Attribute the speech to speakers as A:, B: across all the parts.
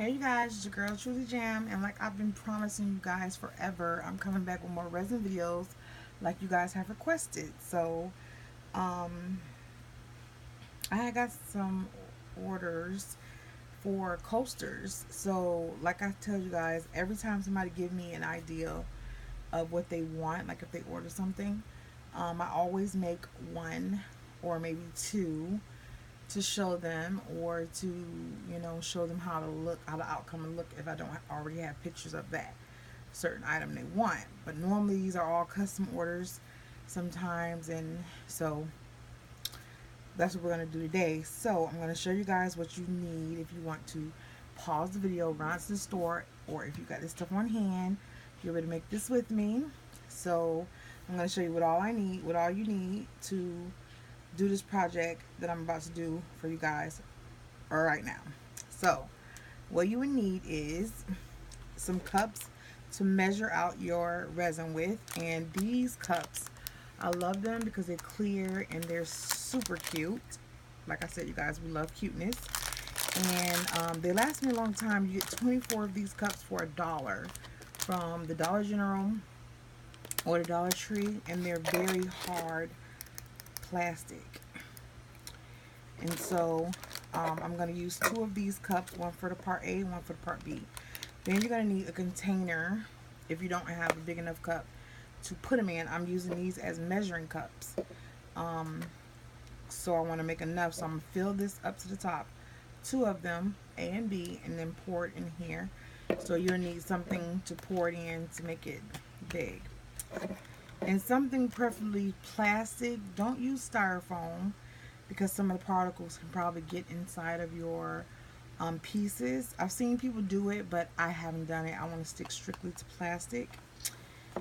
A: Hey you guys, it's your girl Truly Jam, and like I've been promising you guys forever, I'm coming back with more resin videos like you guys have requested. So, um, I had got some orders for coasters. So, like I tell you guys, every time somebody give me an idea of what they want, like if they order something, I always make one or maybe two to show them or to show them how to look, how the outcome will look if I don't already have pictures of that certain item they want. But normally these are all custom orders sometimes, and so that's what we're going to do today. So I'm going to show you guys what you need if you want to pause the video, run to the store, or if you got this stuff on hand, you're ready to make this with me. So I'm going to show you what all you need to do this project that I'm about to do for you guys right now. So what you would need is some cups to measure out your resin with, and these cups, I love them because they're clear and they're super cute. Like I said, you guys, we love cuteness, and they last me a long time. You get 24 of these cups for $1 from the Dollar General or the Dollar Tree, and they're very hard plastic. And so I'm going to use two of these cups, one for the part A, one for the part B. Then you're going to need a container if you don't have a big enough cup to put them in. I'm using these as measuring cups. So I want to make enough. So I'm going to fill this up to the top, two of them, A and B, and then pour it in here. So you'll need something to pour it in to make it big. And something preferably plastic. Don't use styrofoam, because some of the particles can probably get inside of your pieces. I've seen people do it, but I haven't done it. I want to stick strictly to plastic.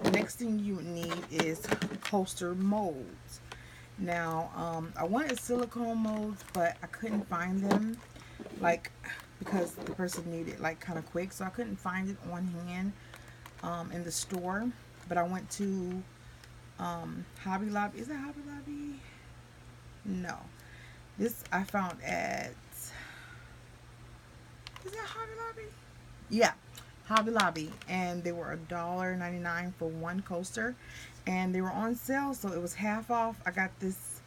A: The next thing you need is coaster molds. Now, I wanted silicone molds, but I couldn't find them, like, because the person needed like kind of quick, so I couldn't find it on hand in the store. But I went to Hobby Lobby. Is it Hobby Lobby? No. This I found at, is that Hobby Lobby? Yeah, Hobby Lobby, and they were $1.99 for one coaster, and they were on sale, so it was half off. I got this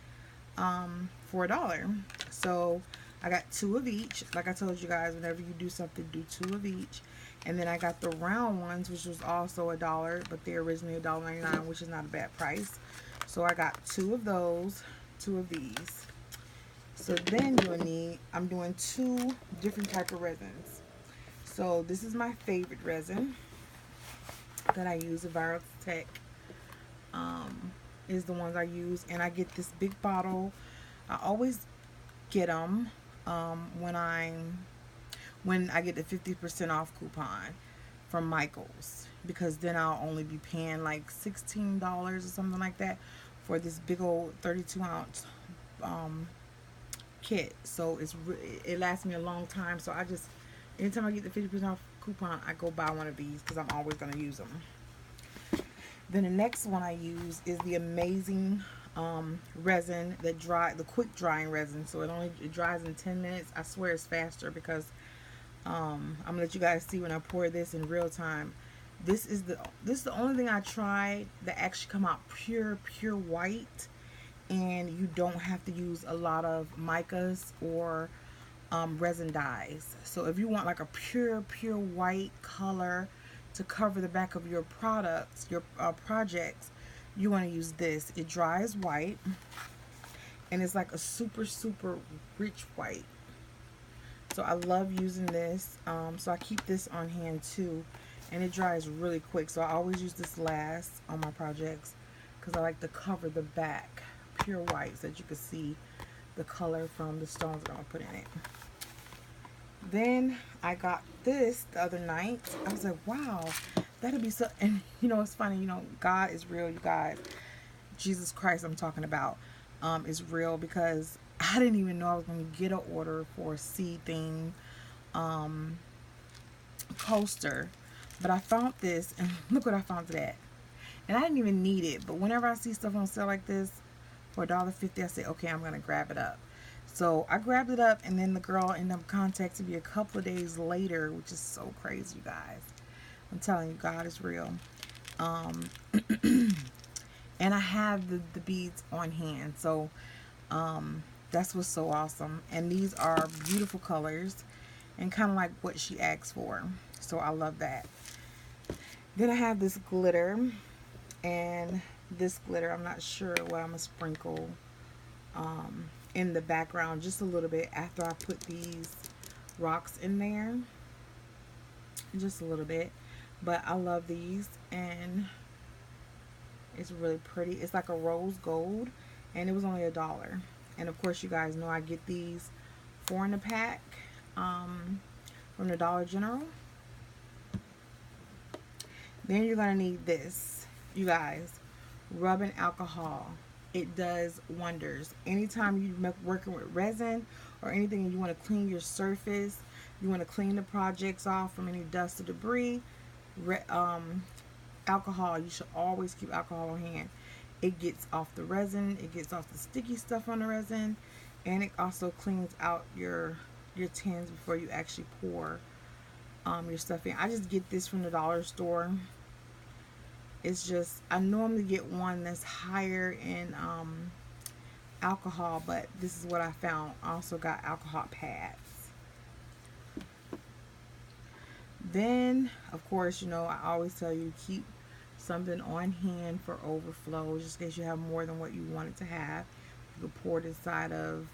A: for $1, so I got two of each. Like I told you guys, whenever you do something, do two of each. And then I got the round ones, which was also $1, but they're originally $1.99, which is not a bad price. So I got two of those, two of these. So then you'll need, I'm doing two different type of resins. So this is my favorite resin that I use, the Tech is the ones I use. And I get this big bottle. I always get them when I get the 50% off coupon from Michael's, because then I'll only be paying like $16 or something like that for this big old 32-ounce kit. So it lasts me a long time. So I just, anytime I get the 50% off coupon, I go buy one of these because I'm always going to use them. Then the next one I use is the amazing resin that the quick drying resin. So it dries in 10 minutes. I swear it's faster because I'm gonna let you guys see when I pour this in real time. This is the only thing I tried that actually come out pure white, and you don't have to use a lot of micas or resin dyes. So if you want like a pure white color to cover the back of your products, your projects, you want to use this. It dries white, and it's like a super rich white. So I love using this. So I keep this on hand too, and it dries really quick. So I always use this last on my projects because I like to cover the back pure white so that you can see the color from the stones that I'm gonna put in it. Then I got this the other night. I was like, wow, that'll be so. And it's funny. God is real, you guys. Jesus Christ, I'm talking about, is real, because I didn't even know I was going to get an order for a sea theme coaster. But I found this, and look what I found it at. And I didn't even need it, but whenever I see stuff on sale like this for $1.50, I say, okay, I'm going to grab it up. So I grabbed it up, and then the girl ended up contacting me a couple of days later, which is so crazy, you guys. I'm telling you, God is real. Um, and I have the beads on hand. So that's what's so awesome. And these are beautiful colors and kind of like what she asked for. So I love that. Then I have this glitter, and this glitter, I'm not sure what I'm going to sprinkle in the background just a little bit after I put these rocks in there. Just a little bit. But I love these, and it's really pretty. It's like a rose gold, and it was only $1. And of course, you guys know I get these 4 in a pack from the Dollar General. Then you're gonna need this, you guys, rubbing alcohol. It does wonders. Anytime you're working with resin or anything, you want to clean your surface, you want to clean the projects off from any dust or debris, alcohol, you should always keep alcohol on hand. It gets off the resin, it gets off the sticky stuff on the resin, and it also cleans out your tins before you actually pour your stuff in. I just get this from the dollar store. It's just, I normally get one that's higher in alcohol, but this is what I found. I also got alcohol pads. Then, of course, you know, I always tell you, keep something on hand for overflow, just in case you have more than what you wanted to have. You can pour it inside of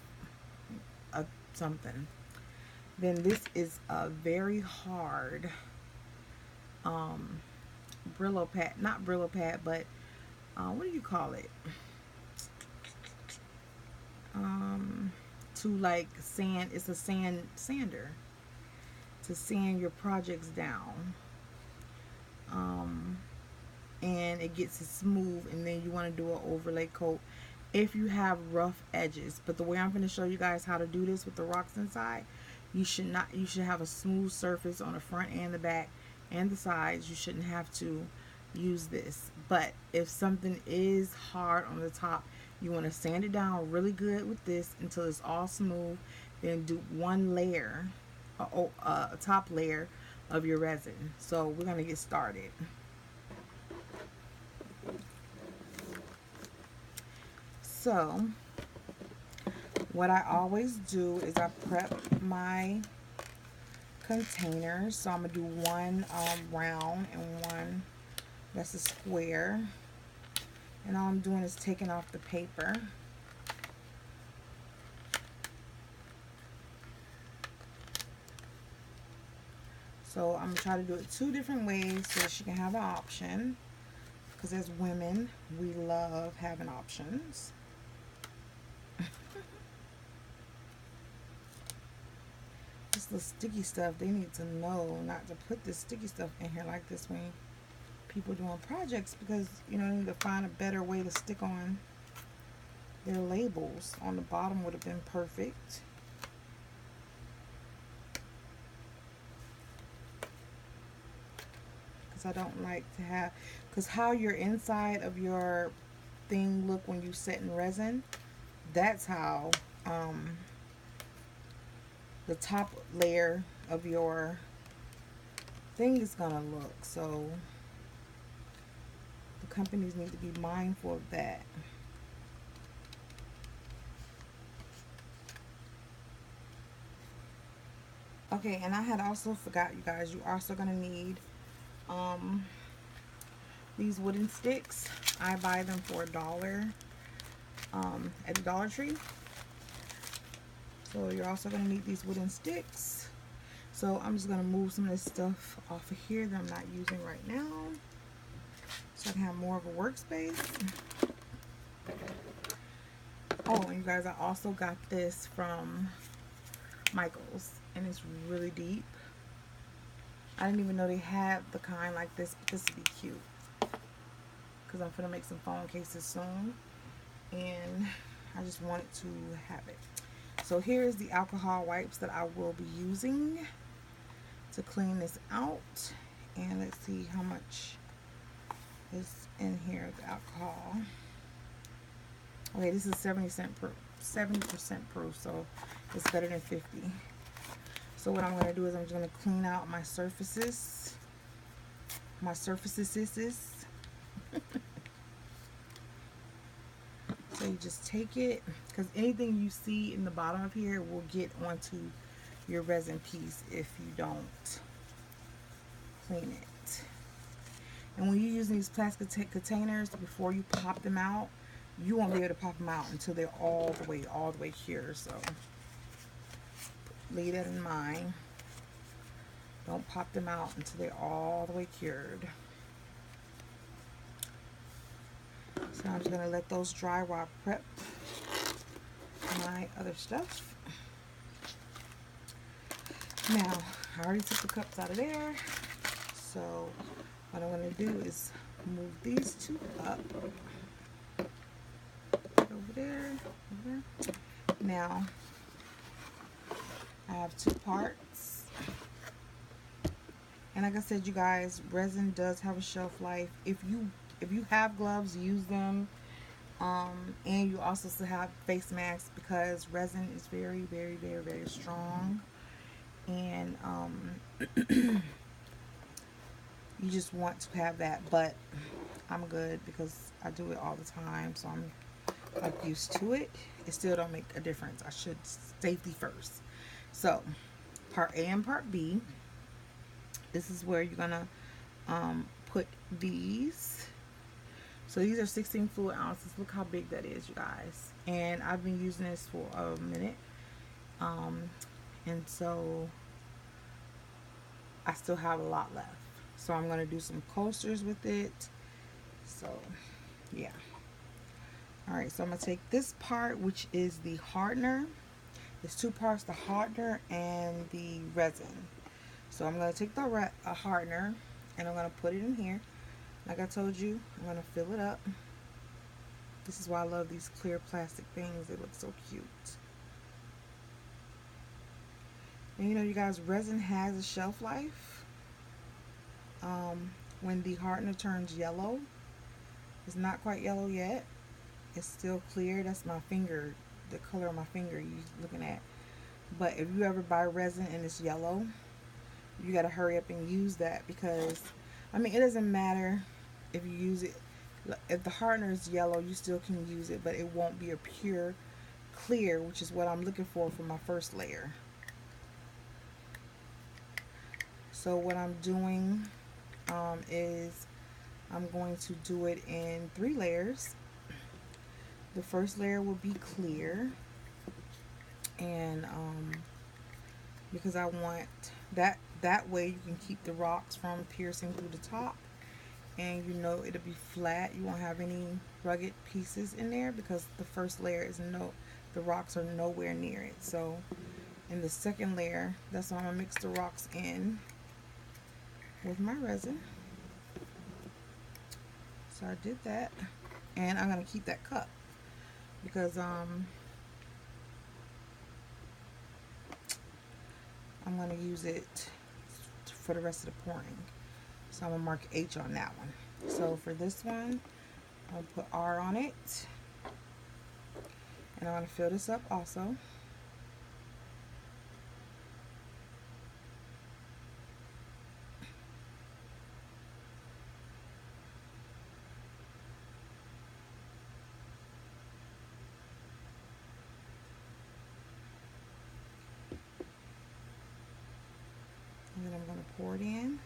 A: something. Then this is a very hard Brillo pad, not Brillo pad, but what do you call it? To like sand, it's a sander to sand your projects down. And it gets it smooth, and then you want to do an overlay coat if you have rough edges. But the way I'm going to show you guys how to do this with the rocks inside, you should have a smooth surface on the front and the back and the sides. You shouldn't have to use this. But if something is hard on the top, you want to sand it down really good with this until it's all smooth. Then do one layer, a top layer of your resin. So we're going to get started. So what I always do is I prep my containers. So I'm going to do one round and one that's a square. And all I'm doing is taking off the paper. So I'm going to try to do it 2 different ways so that she can have an option. Because as women, we love having options. This little sticky stuff, they need to know not to put this sticky stuff in here like this when people doing projects, because you know, they need to find a better way to stick on their labels. On the bottom would have been perfect. Because I don't like to have, because how your inside of your thing look when you set in resin, that's how the top layer of your thing is gonna look. So the companies need to be mindful of that. Okay, and I had also forgot, you guys, you're also gonna need these wooden sticks. I buy them for $1 at the Dollar Tree. So you're also going to need these wooden sticks. So I'm just going to move some of this stuff off of here that I'm not using right now, so I can have more of a workspace. Oh, and you guys, I also got this from Michael's, and it's really deep. I didn't even know they had the kind like this, but this would be cute, because I'm going to make some phone cases soon, and I just wanted to have it. So here's the alcohol wipes that I will be using to clean this out. And let's see how much is in here, the alcohol. Okay, this is 70 cents 70% proof, so it's better than 50. So what I'm going to do is I'm just going to clean out my surfaces. So you just take it, because anything you see in the bottom of here will get onto your resin piece if you don't clean it. And when you're using these plastic containers, before you pop them out, you won't be able to pop them out until they're all the way here. So leave that in mind. Don't pop them out until they're all the way cured. So I'm just going to let those dry while I prep my other stuff. Now, I already took the cups out of there. So what I'm going to do is move these two up. Over there. Now, I have two parts. And like I said, you guys, resin does have a shelf life. If you have gloves, use them. And you also still have face masks, because resin is very, very, very, very strong. And you just want to have that. But I'm good because I do it all the time, so I'm like used to it. It still don't make a difference. I should safety first. So part A and part B, this is where you're gonna put these. So these are 16 fluid ounces. Look how big that is, you guys. And I've been using this for a minute. And so I still have a lot left. So I'm going to do some coasters with it. So yeah. Alright, so I'm going to take this part, which is the hardener. There's two parts, the hardener and the resin. So I'm going to take the hardener and I'm going to put it in here. Like I told you, I'm going to fill it up. This is why I love these clear plastic things. They look so cute. And you know, you guys, resin has a shelf life. When the hardener turns yellow, it's not quite yellow yet. It's still clear. That's my finger, the color of my finger you're looking at. But if you ever buy resin and it's yellow, you got to hurry up and use that, because I mean, it doesn't matter if you use it. If the hardener is yellow, you still can use it, but it won't be a pure clear, which is what I'm looking for my first layer. So what I'm doing is I'm going to do it in 3 layers. The first layer will be clear, and because I want that way you can keep the rocks from piercing through the top, and you know it'll be flat. You won't have any rugged pieces in there, because the first layer is the rocks are nowhere near it. So in the second layer, that's when I'm gonna mix the rocks in with my resin. So I did that, and I'm gonna keep that cup because I'm gonna use it for the rest of the pouring. So I'm gonna mark H on that one. So for this one, I'll put R on it, and I'm gonna fill this up also. And then I'm going to pour it in.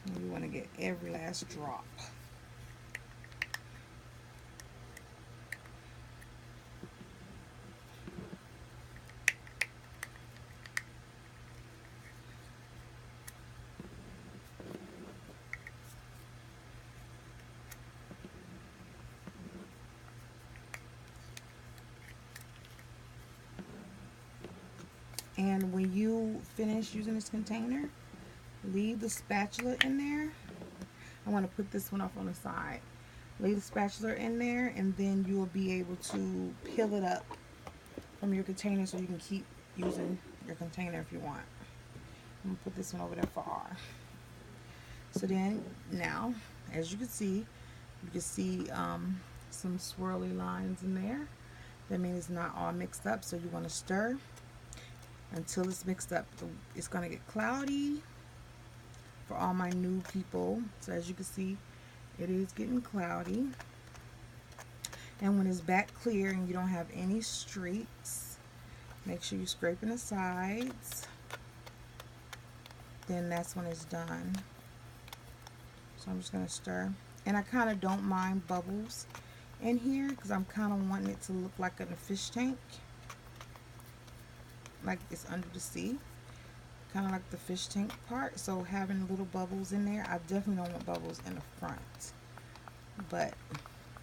A: And you want to get every last drop. And when you finish using this container, leave the spatula in there. I want to put this one off on the side. Leave the spatula in there, and then you will be able to peel it up from your container so you can keep using your container if you want. I'm going to put this one over there for R. So then now, as you can see some swirly lines in there. That means it's not all mixed up, so you want to stir until it's mixed up. It's going to get cloudy for all my new people. So as you can see, it is getting cloudy. And when it's back clear and you don't have any streaks, make sure you're scraping the sides. Then that's when it's done. So I'm just going to stir. And I kind of don't mind bubbles in here because I'm kind of wanting it to look like in a fish tank. Like it's under the sea. Kind of like the fish tank part. So having little bubbles in there, I definitely don't want bubbles in the front. But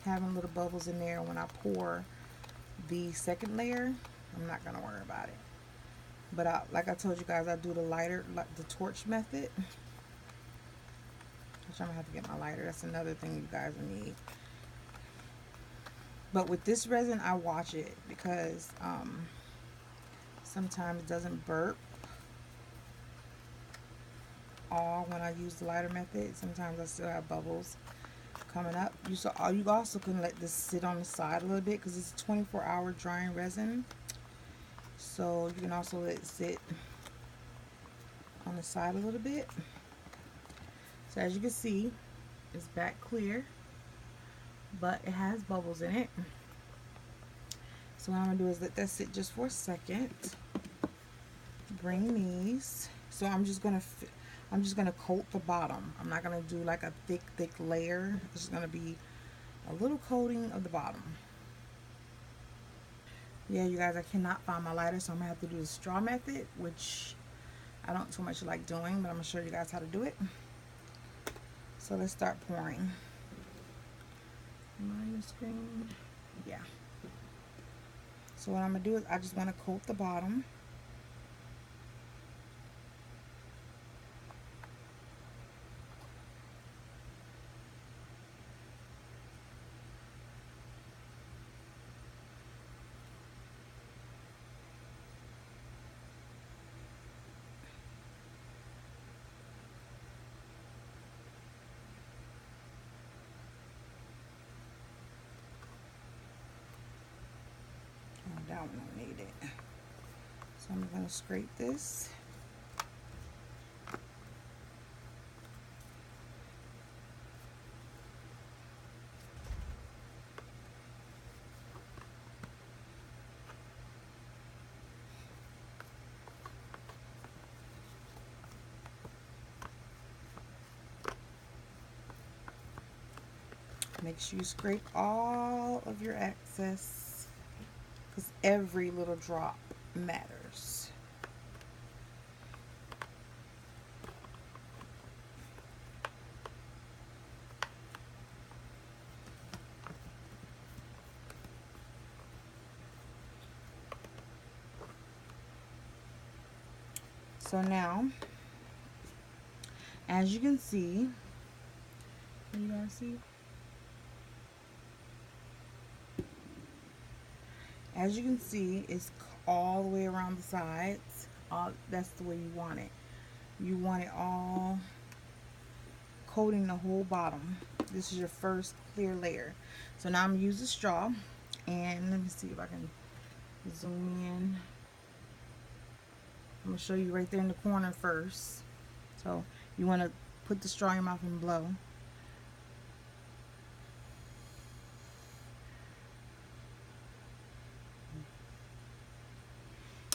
A: having little bubbles in there when I pour the second layer, I'm not going to worry about it. But like I told you guys, I do the lighter, like the torch method. Which I'm going to have to get my lighter. That's another thing you guys will need. But with this resin, I watch it because sometimes it doesn't burp all when I use the lighter method. Sometimes I still have bubbles coming up. You also can let this sit on the side a little bit because it's a 24-hour drying resin. So you can also let it sit on the side a little bit. So as you can see, it's back clear, but it has bubbles in it. So what I'm gonna do is let that sit just for a second. Bring these. So I'm just gonna coat the bottom. I'm not gonna do like a thick layer. It's just gonna be a little coating of the bottom. Yeah, you guys, I cannot find my lighter, so I'm gonna have to do the straw method, which I don't too much like doing, but I'm gonna show you guys how to do it. So let's start pouring. Am I on the screen? Yeah. So what I'm gonna do is I just want to coat the bottom. That one don't need it. So I'm going to scrape this. Make sure you scrape all of your excess because every little drop matters. So now, as you can see, you guys see? As you can see, it's all the way around the sides. That's the way you want it. You want it all coating the whole bottom. This is your first clear layer. So now I'm going to use a straw, and let me see if I can zoom in. I'm going to show you right there in the corner first. So you want to put the straw in your mouth and blow.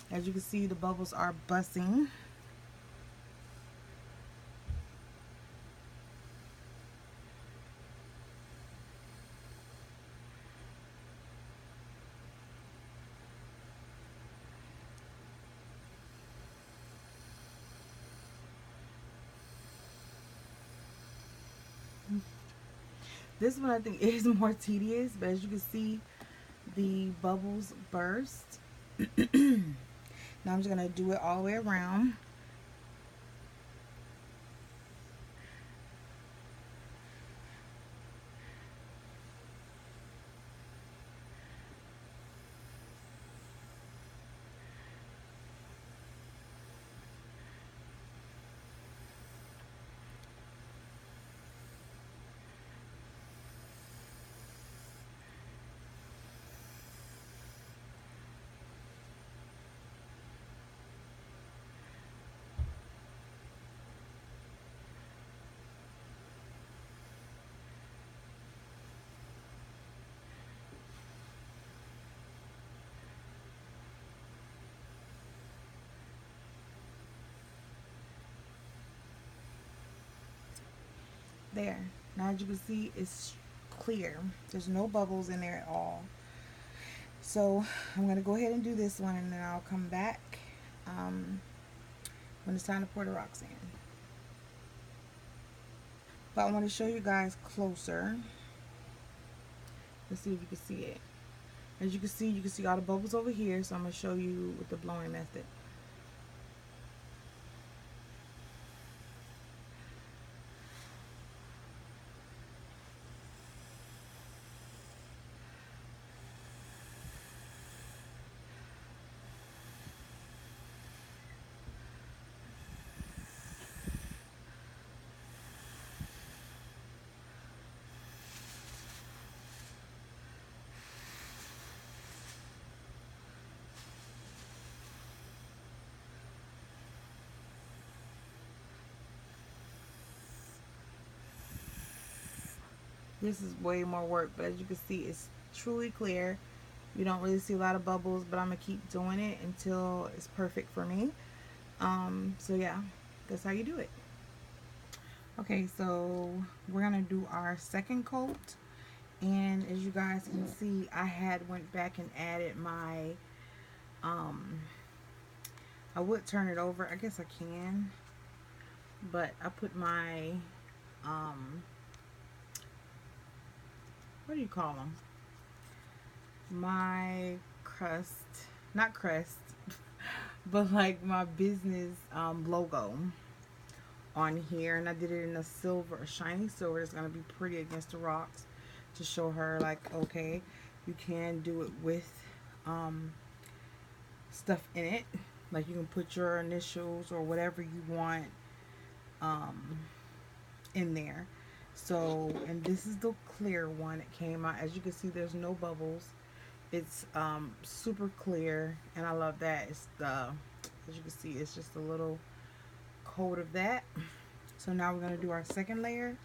A: As you can see, the bubbles are busting. This one I think is more tedious, but as you can see, the bubbles burst. Now I'm just going to do it all the way around. There. Now as you can see, it's clear. There's no bubbles in there at all. So I'm going to go ahead and do this one, and then I'll come back um, when it's time to pour the rocks in. But I want to show you guys closer. Let's see if you can see it. As you can see all the bubbles over here. So I'm going to show you with the blowing method. This is way more work, but as you can see, it's truly clear. You don't really see a lot of bubbles, but I'm going to keep doing it until it's perfect for me. So yeah, that's how you do it. Okay, so we're going to do our second coat. And as you guys can see, I had went back and added my, I would turn it over. I guess I can. But I put my, what do you call them? My crust, not crust, but like my business logo on here, and I did it in a silver, a shiny silver. It's gonna be pretty against the rocks to show her like, okay, you can do it with stuff in it, like you can put your initials or whatever you want in there. So, and this is the clear one. It came out, as you can see, there's no bubbles. It's super clear, and I love that. It's the, as you can see, it's just a little coat of that. So now we're going to do our second layer,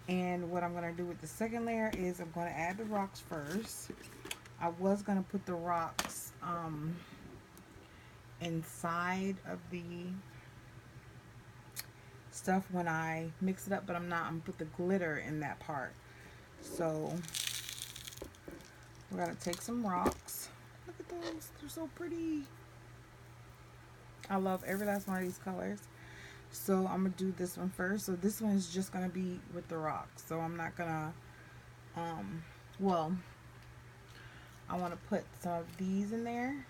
A: and what I'm going to do with the second layer is I'm going to add the rocks first. I was going to put the rocks inside of the stuff when I mix it up, but I'm not. I'm going to put the glitter in that part. So we're going to take some rocks. Look at those. They're so pretty. I love every last one of these colors. So I'm going to do this one first. So this one is just going to be with the rocks. So I'm not going to, well, I want to put some of these in there.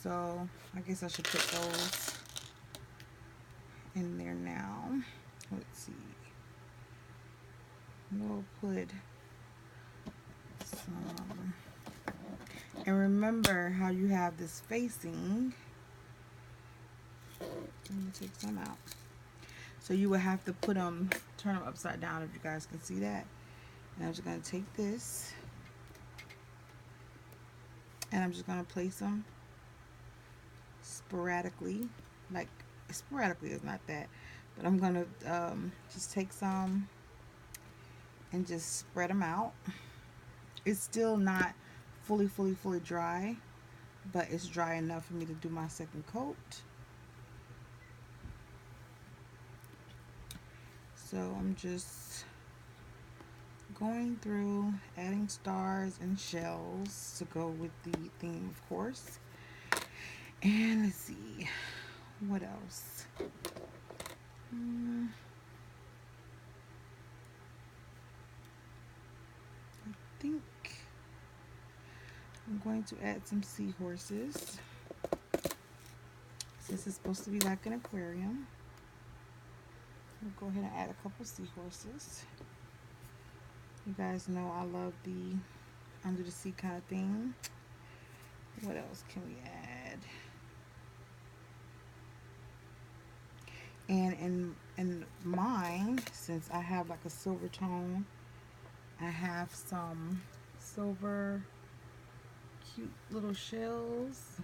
A: So I guess I should put those in there now. Let's see. We'll put some. And remember how you have this facing. Let me take some out. So you would have to put them, turn them upside down if you guys can see that. And I'm just going to take this. And I'm just going to place them sporadically. Like, sporadically is not that. But I'm going to just take some and just spread them out. It's still not fully dry, but it's dry enough for me to do my second coat. So I'm just going through adding stars and shells to go with the theme, of course. And let's see, what else? I think I'm going to add some seahorses, since it's supposed to be like an aquarium. We'll go ahead and add a couple seahorses. You guys know I love the under the sea kind of thing. What else can we add? And in mine, since I have like a silver tone, I have some silver cute little shells.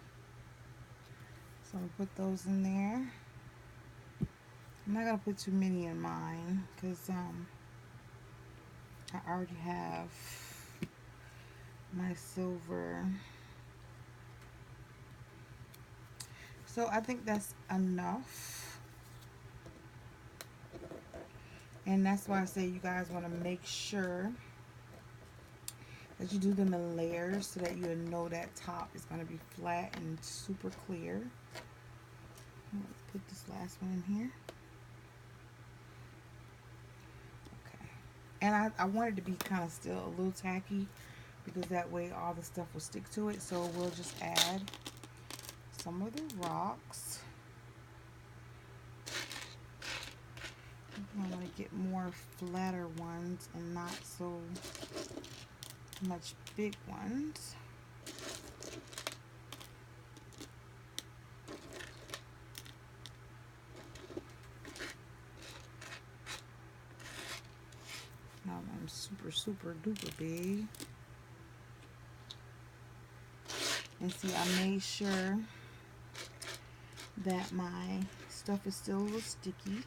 A: So I'm gonna put those in there. I'm not gonna put too many in mine because I already have my silver. So I think that's enough. And that's why I say you guys want to make sure that you do them in layers so that you know that top is going to be flat and super clear. Let's put this last one in here. Okay. And I want it to be kind of still a little tacky because that way all the stuff will stick to it. So we'll just add some of the rocks. I want to get more flatter ones and not so much big ones. Now I'm super duper big. And see, I made sure that my stuff is still a little sticky.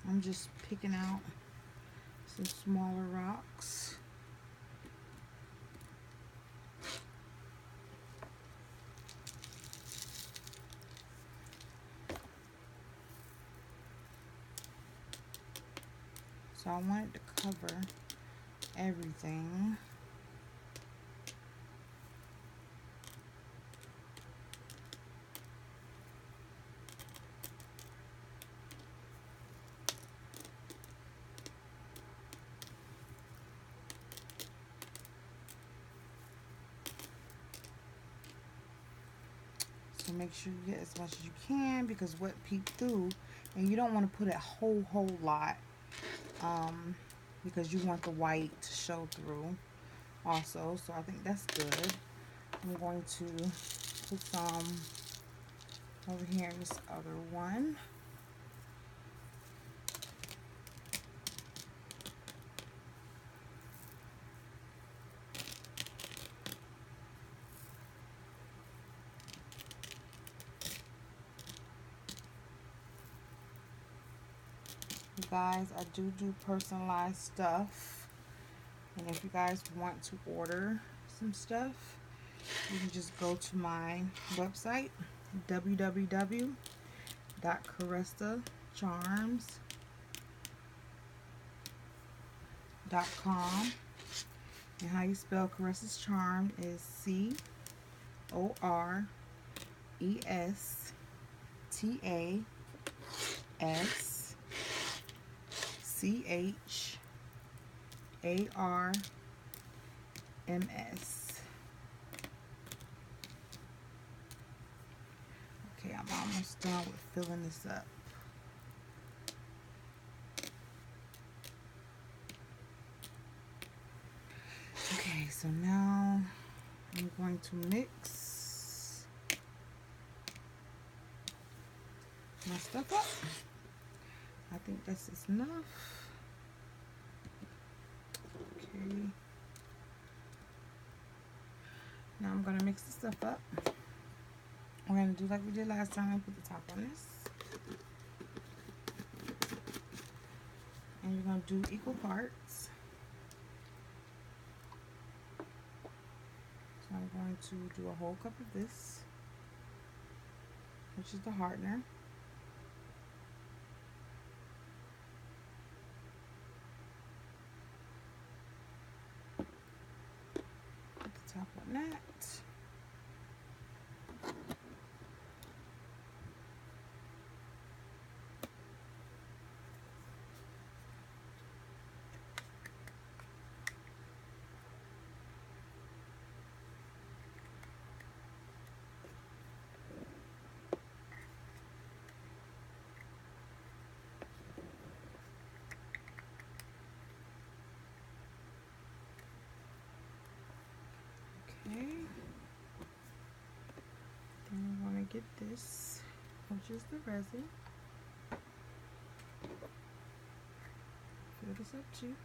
A: I'm just picking out some smaller rocks. So I want it to cover everything. So make sure you get as much as you can because what peeked through, and you don't want to put a whole lot because you want the white to show through also. So I think that's good. I'm going to put some over here in this other one. You guys, I do personalized stuff, and if you guys want to order some stuff, you can just go to my website, www.caressaCharms.com. And how you spell Caressa's Charm is CORESTASCHARMS. Okay, I'm almost done with filling this up. Okay, so now I'm going to mix my stuff up. I think this is enough. Okay. Now I'm going to mix the stuff up. We're going to do like we did last time and put the top on this. And you're going to do equal parts. So I'm going to do a whole cup of this, which is the hardener. Put the top on that. Okay. Then we want to get this, which is the resin. Fill this up too.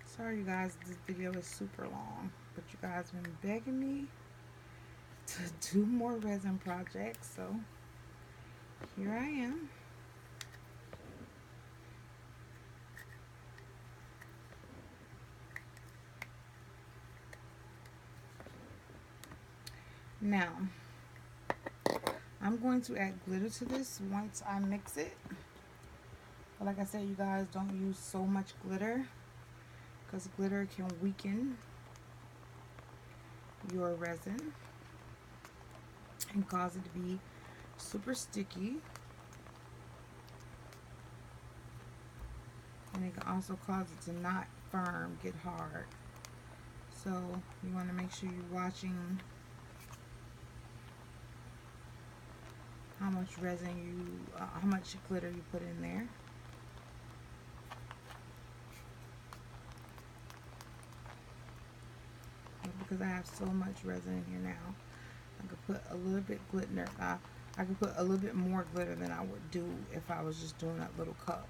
A: Sorry you guys, this video is super long, but you guys have been begging me to do more resin projects, so here I am. Now, I'm going to add glitter to this once I mix it. But like I said, you guys, don't use so much glitter because glitter can weaken your resin and cause it to be super sticky. And it can also cause it to not firm, get hard. So you want to make sure you're watching how much resin you, how much glitter you put in there. Because I have so much resin in here now, I could put a little bit glitter. I could put a little bit more glitter than I would do if I was just doing that little cup.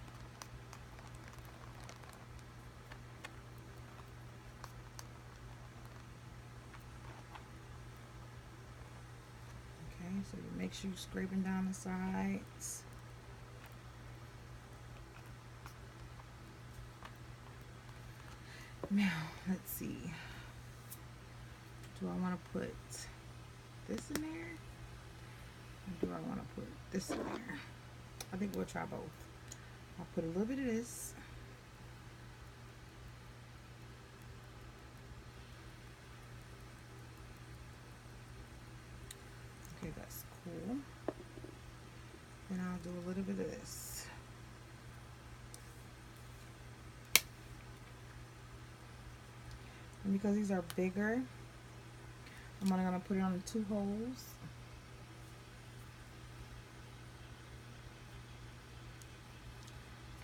A: Okay, so you make sure you're scraping down the sides. Now, let's see. Do I want to put this in there? Or do I want to put this in there? I think we'll try both. I'll put a little bit of this. Okay, that's cool. Then I'll do a little bit of this. And because these are bigger, I'm only going to put it on the 2 holes.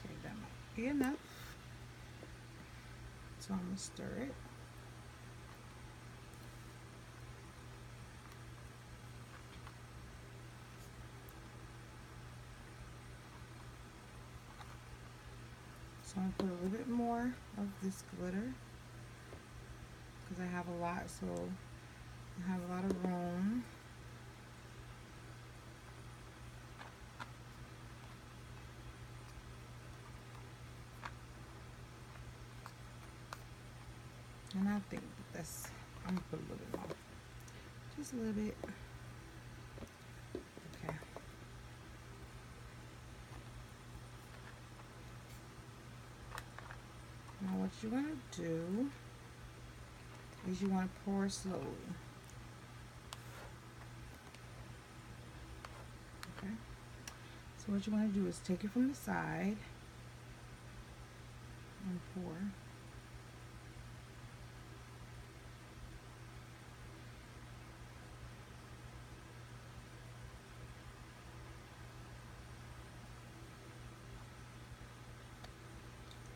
A: Okay, that might be enough. So I'm going to stir it. So I'm going to put a little bit more of this glitter because I have a lot, so I have a lot of room. And I think that's, I'm going to put a little bit more. Just a little bit. Okay. Now what you want to do is you want to pour slowly. Okay. So what you want to do is take it from the side and pour.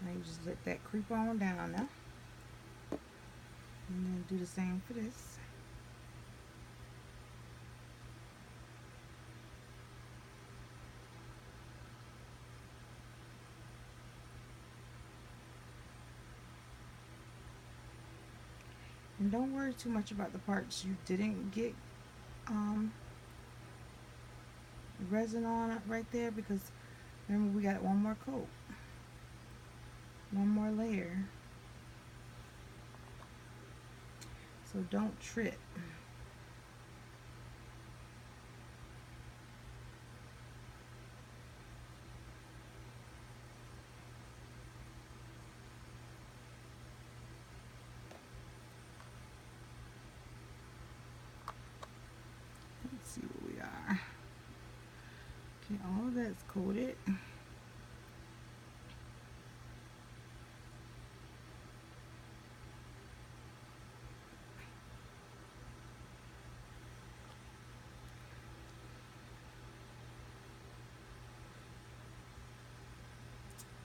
A: Now you just let that creep on down now. And then do the same for this. And don't worry too much about the parts you didn't get resin on right there, because remember we got one more coat, one more layer. So don't trip. Let's see where we are. Okay, all of that's coated.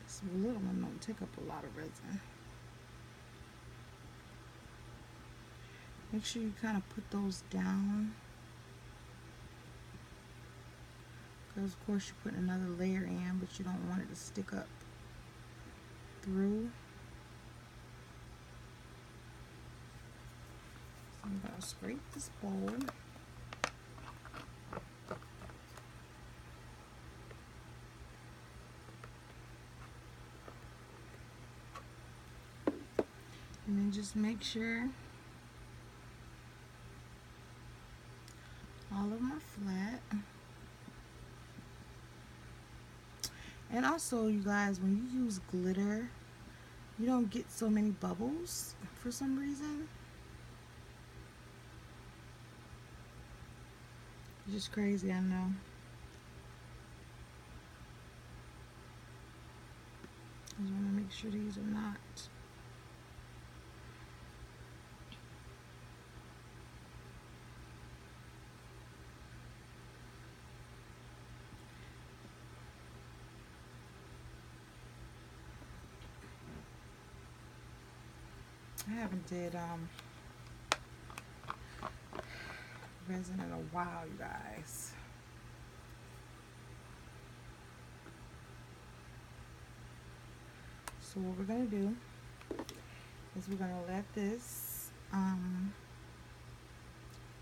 A: This little one don't take up a lot of resin. Make sure you kind of put those down, because of course you're putting another layer in, but you don't want it to stick up through. So I'm going to scrape this bowl. And then just make sure all of them are flat. And also, you guys, when you use glitter, you don't get so many bubbles for some reason. It's just crazy, I know. I just want to make sure these are not. I haven't did resin in a while, you guys. So what we're gonna do is we're gonna let this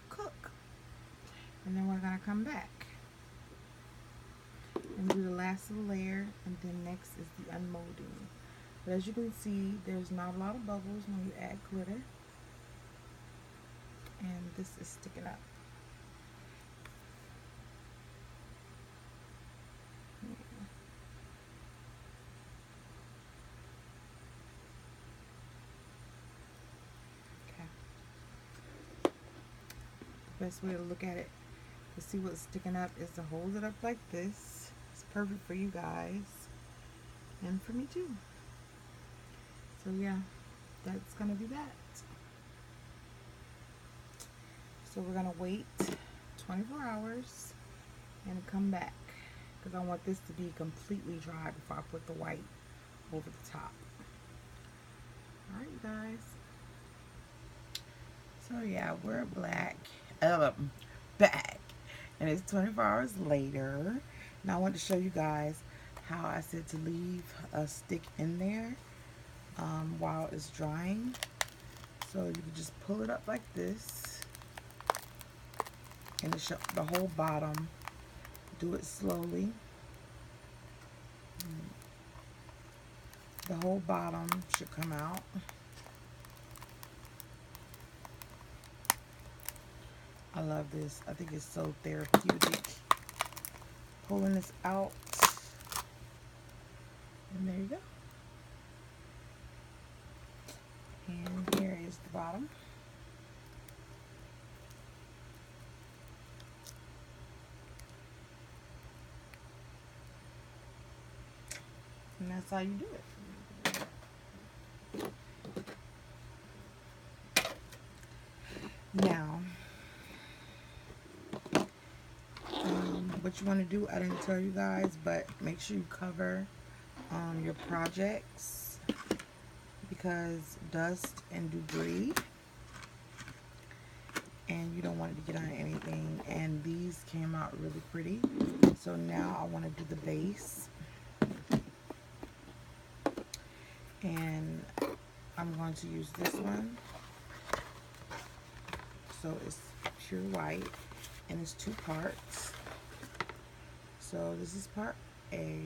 A: cook, and then we're gonna come back and do the last of the layer, and then next is the unmolding. But as you can see, there's not a lot of bubbles when you add glitter, and this is sticking up. Okay. The best way to look at it to see what's sticking up is to hold it up like this. It's perfect for you guys and for me too. So yeah, that's gonna be that. So we're gonna wait 24 hours and come back, because I want this to be completely dry before I put the white over the top. Alright, you guys. So yeah, we're back, and it's 24 hours later. Now I want to show you guys how I said to leave a stick in there while it's drying. So you can just pull it up like this, and the whole bottom. Do it slowly. The whole bottom should come out. I love this. I think it's so therapeutic. Pulling this out. And there you go. And here is the bottom. And that's how you do it. Now, what you want to do, I didn't tell you guys, but make sure you cover your projects, because dust and debris, and you don't want it to get on anything. And these came out really pretty. So now I want to do the base, and I'm going to use this one. So it's pure white, and it's 2 parts. So this is part A.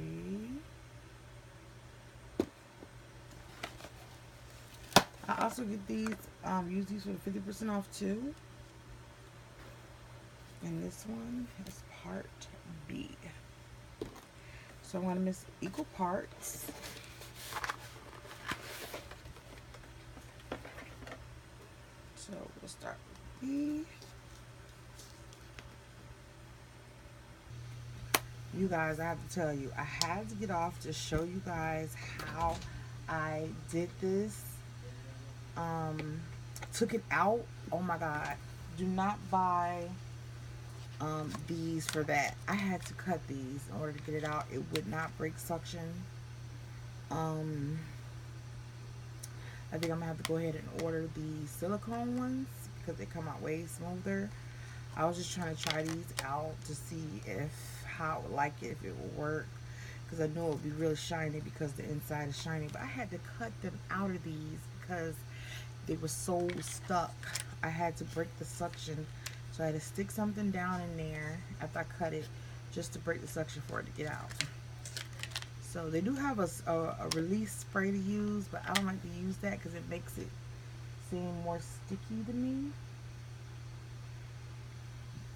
A: I also get these, use these for the 50% off too. And this one is part B. So I'm going to mix equal parts. So we'll start with B. You guys, I have to tell you, I had to get off to show you guys how I did this. Took it out. Oh my god. Do not buy these for that. I had to cut these in order to get it out. It would not break suction. I think I'm gonna have to go ahead and order the silicone ones, because they come out way smoother. I was just trying to try these out to see how I would like it, if it would work, because I know it would be really shiny because the inside is shiny. But I had to cut them out of these because they were so stuck. I had to break the suction, so I had to stick something down in there after I cut it, just to break the suction for it to get out. So they do have a release spray to use, but I don't like to use that because it makes it seem more sticky to me.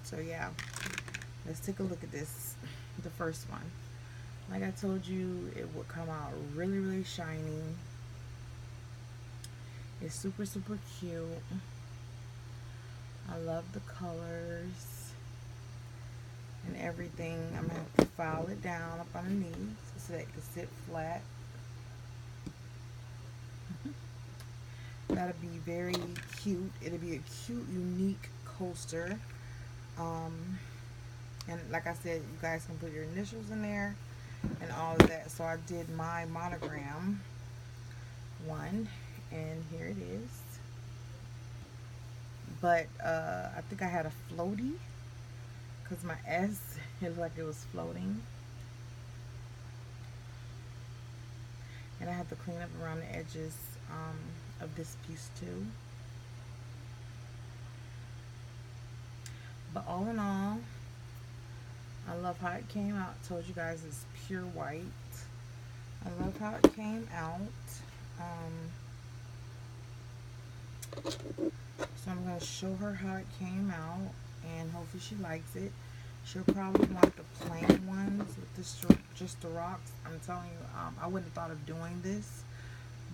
A: So yeah, let's take a look at this, the first one. Like I told you, it would come out really, really shiny. It's super, super cute. I love the colors and everything. I'm gonna have to file it down up underneath so that it can sit flat. That'll be very cute. It'll be a cute, unique coaster. And like I said, you guys can put your initials in there and all of that. So I did my monogram one, and here it is. But I think I had a floaty because my S, it looked like it was floating. And I have to clean up around the edges of this piece too. But all in all, I love how it came out. I told you guys it's pure white. I love how it came out. So I'm going to show her how it came out, and hopefully she likes it. She'll probably want the plain ones with this, just the rocks. I'm telling you, I wouldn't have thought of doing this,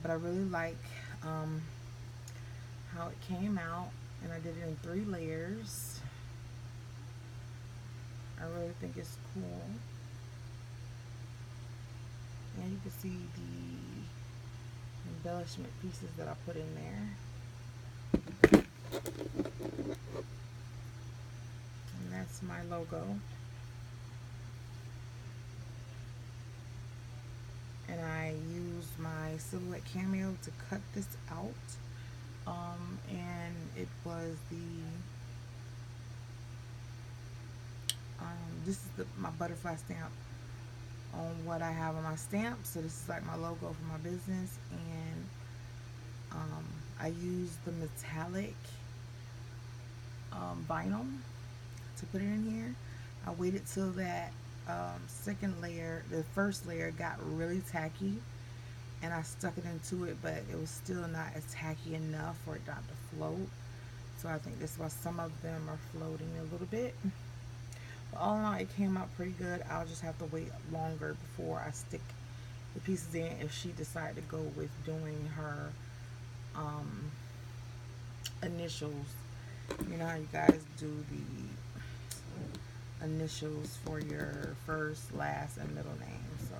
A: but I really like how it came out, and I did it in 3 layers. I really think it's cool. And you can see the embellishment pieces that I put in there. And that's my logo. And I used my Silhouette Cameo to cut this out. And it was this is my butterfly stamp on what I have on my stamp. So this is like my logo for my business. And I used the metallic vinyl to put it in here. I waited till that second layer, the first layer got really tacky, and I stuck it into it, but it was still not as tacky enough for it not to float. So I think that's why some of them are floating a little bit. But all in all, it came out pretty good. I'll just have to wait longer before I stick the pieces in if she decided to go with doing her initials. You know how you guys do the initials for your first, last, and middle name. So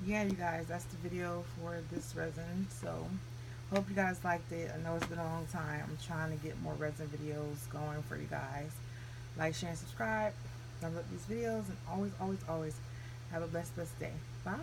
A: yeah, you guys, that's the video for this resin. So hope you guys liked it. I know it's been a long time. I'm trying to get more resin videos going for you guys. Like, share, and subscribe. Thumbs up these videos, and always, always, always have a blessed, blessed day. Bye.